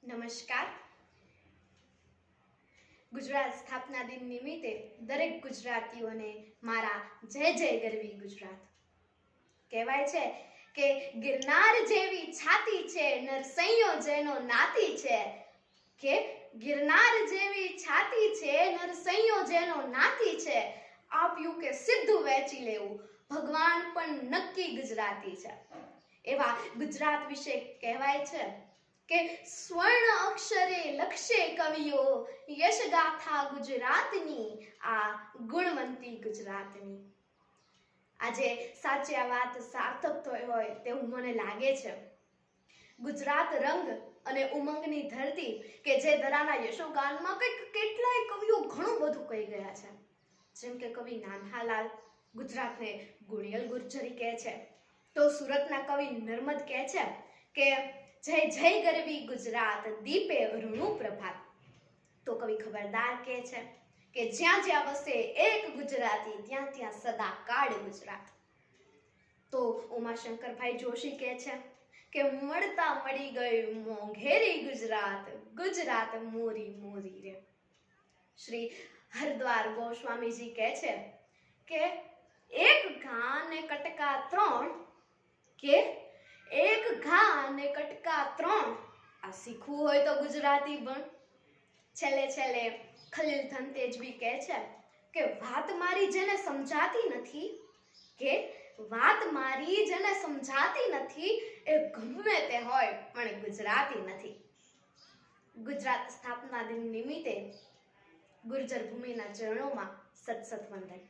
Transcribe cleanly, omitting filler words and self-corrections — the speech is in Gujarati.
નમસ્કાર. ગુજરાત સ્થાપના દિન નિમિત્તે દરેક ગુજરાતીઓને મારા જય જય ગરવી ગુજરાત. કહેવાય છે કે ગિરનાર જેવી છાતી છે, નરસૈયો જેનો નાતી છે. કે ગિરનાર જેવી છાતી છે, નરસૈયો જેનો નાતી છે. આપ્યું કે સીધું વેચી લેવું, ભગવાન પણ નક્કી ગુજરાતી છે. એવા ગુજરાત વિશે કહેવાય છે કે સ્વર્ણ અક્ષરે લખશે કવિઓ, યશગાથા ગુજરાતની, આ ગુણવંતી ગુજરાતની. આજે સાચી આ વાત સાર્થક થઈ હોય તેવું મને લાગે છે. ગુજરાત રંગ અને ઉમંગની ધરતી કે જે દરાના યશોગાનમાં કેટલાય કવિઓ ઘણું બધું કહી ગયા છે. જેમ કે કવિ નાનહાલાલ ગુજરાતને ગુણિયલ ગુર્જરી કહે છે, તો સુરતના કવિ નર્મદ કહે છે કે જય જય ગરવી ગુજરાત, દીપે ઋણુ પ્રભાત. તો કવિ ખબરદાર કહે છે કે જ્યાં જ્યાં વસે એક ગુજરાતી, ત્યાં ત્યાં સદા કાળ ગુજરાત. તો ઉમાશંકરભાઈ જોશી કહે છે કે મળતા મળી ગયું મોંઘેરી ગુજરાત, ગુજરાત મોરી મોરી રે. શ્રી હરદ્વાર ગોસ્વામીજી કહે છે કે એક ઘા ને કટકા ત્રણ, કે એક ઘા ને કટકા ત્રણ. આ શીખવું હોય તો ગુજરાતી પણ. છેલ્લે ખલીલ ધનતેજવી કહે છે કે વાત મારી જેને સમજાતી નથી, કે વાત મારી જેને સમજાતી નથી, એ ગમે તે હોય પણ ગુજરાતી નથી. ગુજરાત સ્થાપના દિન નિમિત્તે ગુર્જર ભૂમિના ચરણોમાં સત સત વંદન.